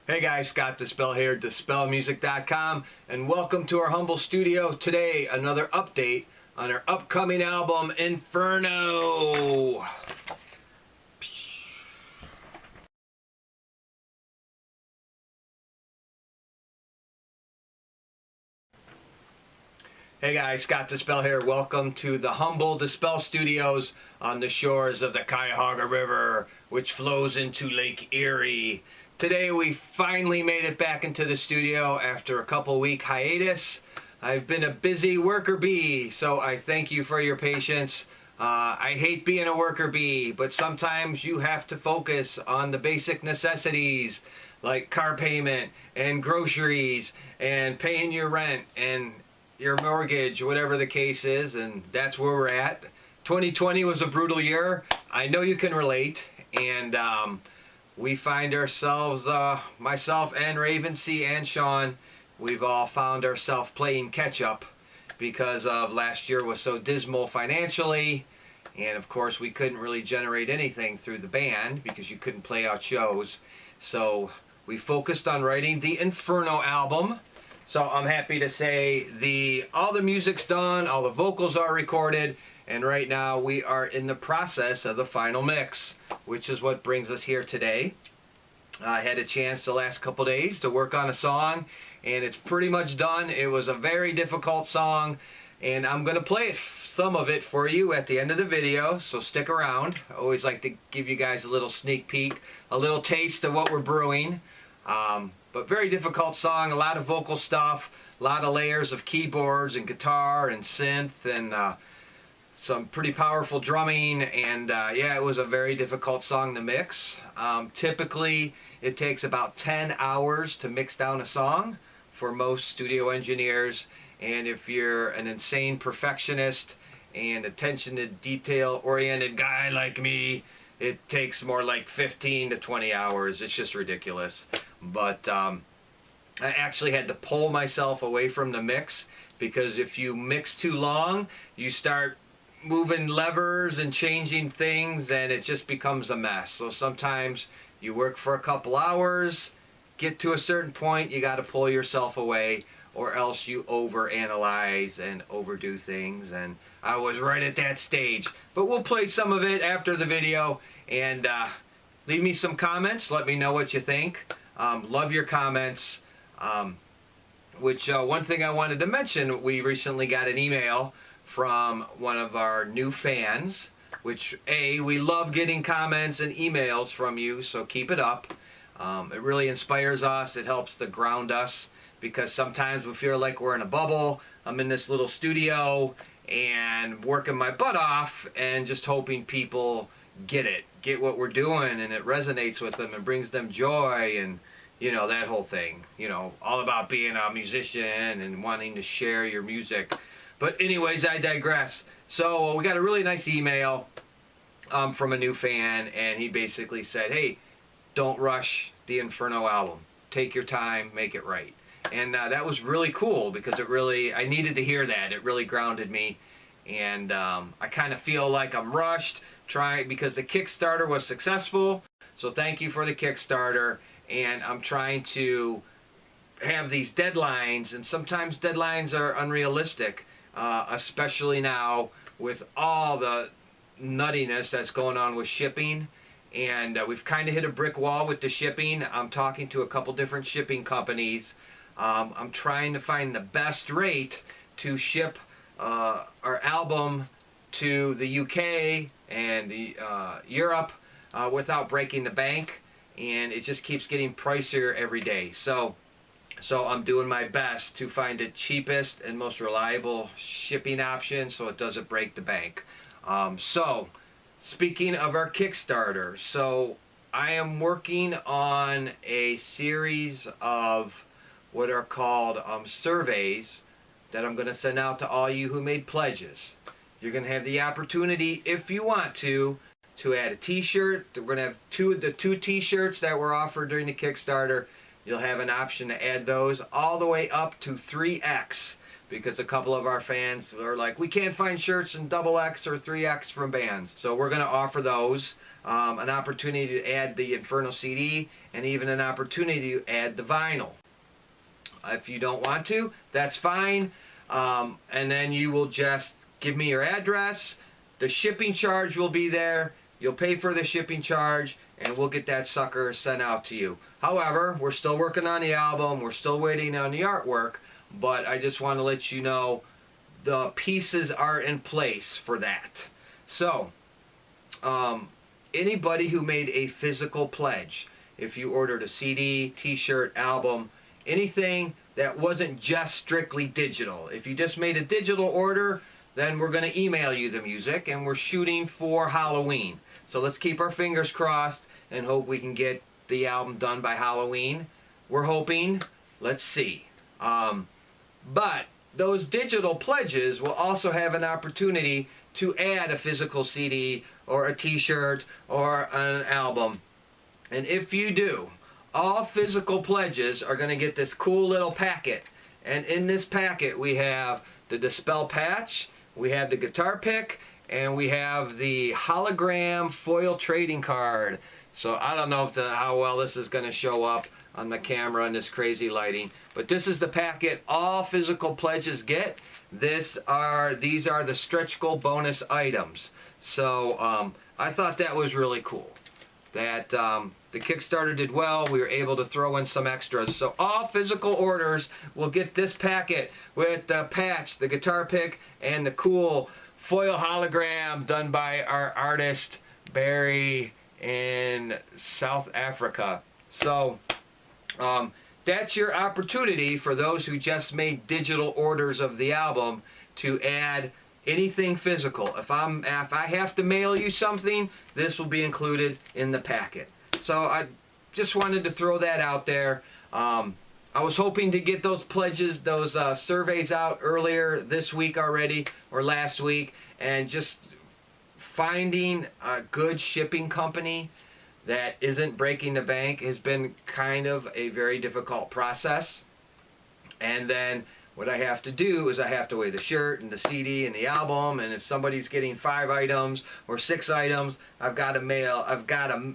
Hey guys, Scott Dispel here, dispelmusic.com, and welcome to our humble studio. Today, another update on our upcoming album, Inferno. Hey guys, Scott Dispel here. Welcome to the humble Dispel Studios on the shores of the Cuyahoga River, which flows into Lake Erie. Today we finally made it back into the studio after a couple-week hiatus. I've been a busy worker bee, so I thank you for your patience. I hate being a worker bee, but sometimes you have to focus on the basic necessities like car payment and groceries and paying your rent and your mortgage, whatever the case is, and that's where we're at. 2020 was a brutal year. I know you can relate, and we find ourselves, myself and Ravensea and Sean, we've all found ourselves playing catch up because of last year was so dismal financially, and of course we couldn't really generate anything through the band because you couldn't play out shows. So we focused on writing the Inferno album. So I'm happy to say all the music's done, all the vocals are recorded, and right now we are in the process of the final mix, which is what brings us here today. I had a chance the last couple days to work on a song, and it's pretty much done. It was a very difficult song, and I'm going to play some of it for you at the end of the video, so stick around. I always like to give you guys a little sneak peek, a little taste of what we're brewing. But very difficult song, a lot of vocal stuff, a lot of layers of keyboards and guitar and synth and some pretty powerful drumming, and yeah, it was a very difficult song to mix. Typically it takes about 10 hours to mix down a song for most studio engineers, and if you're an insane perfectionist and attention to detail oriented guy like me, it takes more like 15 to 20 hours. It's just ridiculous. But I actually had to pull myself away from the mix, because if you mix too long, you start moving levers and changing things, and it just becomes a mess. So sometimes you work for a couple hours, get to a certain point, you got to pull yourself away, or else you overanalyze and overdo things. And I was right at that stage. But we'll play some of it after the video, and leave me some comments. Let me know what you think. Love your comments. One thing I wanted to mention, we recently got an email from one of our new fans, which we love getting comments and emails from you, so keep it up. It really inspires us. It helps to ground us, because sometimes we feel like we're in a bubble. I'm in this little studio and working my butt off and just hoping people get what we're doing, and it resonates with them and brings them joy, and you know, that whole thing, you know, all about being a musician and wanting to share your music. But anyways, I digress. So we got a really nice email from a new fan, and he basically said, hey, don't rush the Inferno album. Take your time, make it right. And that was really cool, because I needed to hear that. It really grounded me. And I kind of feel like I'm rushed because the Kickstarter was successful. So thank you for the Kickstarter. And I'm trying to have these deadlines, and sometimes deadlines are unrealistic, especially now with all the nuttiness that's going on with shipping. And we've kind of hit a brick wall with the shipping. I'm talking to a couple different shipping companies. I'm trying to find the best rate to ship our album to the UK and Europe without breaking the bank. And it just keeps getting pricier every day. So I'm doing my best to find the cheapest and most reliable shipping option, so it doesn't break the bank. So speaking of our Kickstarter, so I am working on a series of what are called surveys that I'm going to send out to all you who made pledges. You're going to have the opportunity, if you want to add a t-shirt. We're going to have the two t-shirts that were offered during the Kickstarter. You'll have an option to add those all the way up to 3X. because a couple of our fans are like, we can't find shirts in XX or 3X from bands. So we're going to offer those, an opportunity to add the Inferno CD, and even an opportunity to add the vinyl. If you don't want to, that's fine. And then you will just give me your address. The shipping charge will be there. You'll pay for the shipping charge, and we'll get that sucker sent out to you. However, we're still working on the album. We're still waiting on the artwork. But I just want to let you know the pieces are in place for that. So, anybody who made a physical pledge, if you ordered a CD, t-shirt, album, anything that wasn't just strictly digital. If you just made a digital order, then we're going to email you the music, and we're shooting for Halloween. So let's keep our fingers crossed and hope we can get the album done by Halloween. We're hoping. Let's see. But those digital pledges will also have an opportunity to add a physical CD or a t-shirt or an album. And if you do, all physical pledges are going to get this cool little packet. And in this packet we have the Dispel patch, we have the guitar pick, and we have the hologram foil trading card. So I don't know if how well this is going to show up on the camera in this crazy lighting, but this is the packet all physical pledges get. These are the stretch goal bonus items. So I thought that was really cool. That the Kickstarter did well. We were able to throw in some extras. So all physical orders will get this packet with the patch, the guitar pick, and the cool foil hologram done by our artist Barry in South Africa. So that's your opportunity for those who just made digital orders of the album to add anything physical. If I have to mail you something, this will be included in the packet. So I just wanted to throw that out there. I was hoping to get those pledges, those surveys out earlier this week already, or last week, and just finding a good shipping company that isn't breaking the bank has been kind of a very difficult process. And then what I have to do is I have to weigh the shirt and the CD and the album, and if somebody's getting 5 items or 6 items, I've got to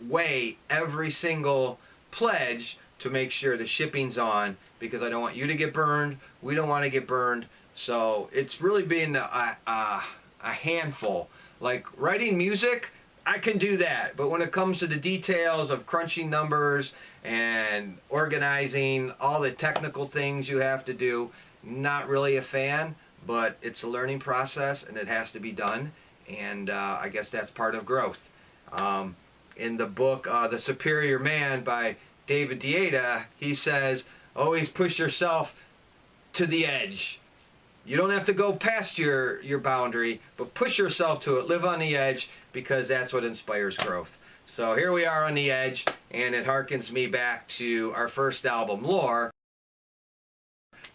weigh every single pledge to make sure the shipping's on, because I don't want you to get burned, we don't want to get burned. So it's really been a handful. Like writing music, I can do that, but when it comes to the details of crunching numbers and organizing all the technical things you have to do, not really a fan, but it's a learning process and it has to be done, and I guess that's part of growth. In the book The Superior Man by David Dieta, he says, always push yourself to the edge. You don't have to go past your boundary, but push yourself to it. Live on the edge, because that's what inspires growth. So here we are on the edge, and it harkens me back to our first album, Lore,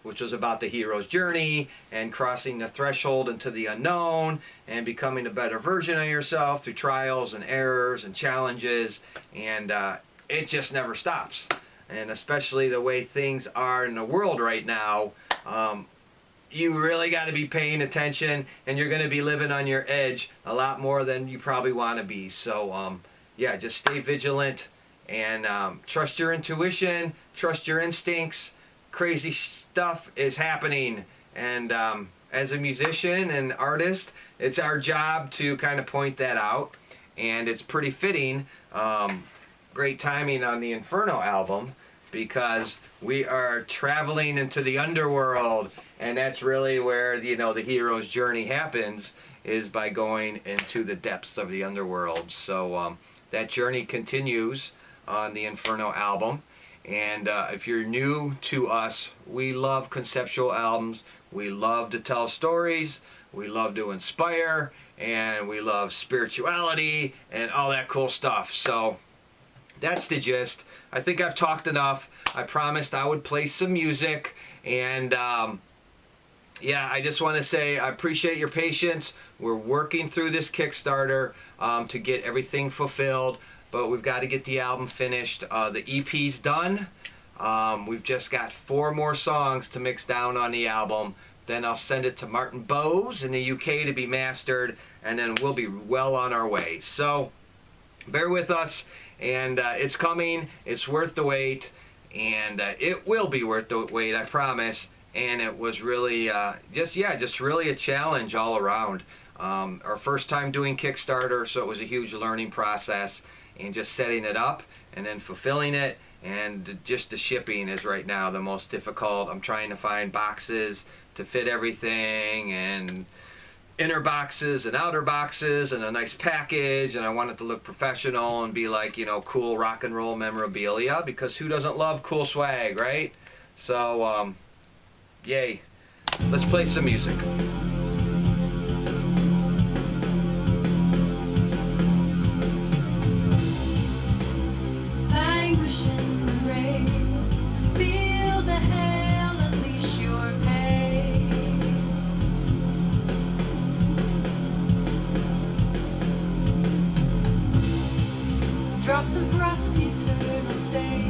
which was about the hero's journey and crossing the threshold into the unknown and becoming a better version of yourself through trials and errors and challenges. And it just never stops. And especially the way things are in the world right now, you really got to be paying attention, and you're going to be living on your edge a lot more than you probably want to be. So yeah, just stay vigilant and trust your intuition, trust your instincts. Crazy stuff is happening, and as a musician and artist, it's our job to kind of point that out, and it's pretty fitting. Great timing on the Inferno album, because we are traveling into the underworld, and that's really where the hero's journey happens, is by going into the depths of the underworld. So that journey continues on the Inferno album. And if you're new to us, we love conceptual albums. We love to tell stories. We love to inspire, and we love spirituality and all that cool stuff. So that's the gist. I think I've talked enough. I promised I would play some music, and yeah, I just want to say I appreciate your patience. We're working through this Kickstarter to get everything fulfilled, but we've got to get the album finished. The EP's done. We've just got 4 more songs to mix down on the album. Then I'll send it to Martin Bowes in the UK to be mastered, and then we'll be well on our way. So bear with us, and it's coming. It's worth the wait, and it will be worth the wait, I promise. And it was really just really a challenge all around. Our first time doing Kickstarter, so it was a huge learning process, and just setting it up and then fulfilling it. And just the shipping is right now the most difficult. I'm trying to find boxes to fit everything, and inner boxes and outer boxes, and a nice package, and I want it to look professional and be like, you know, cool rock and roll memorabilia, because who doesn't love cool swag, right? So yay, let's play some music. Drops of rust, eternal stain.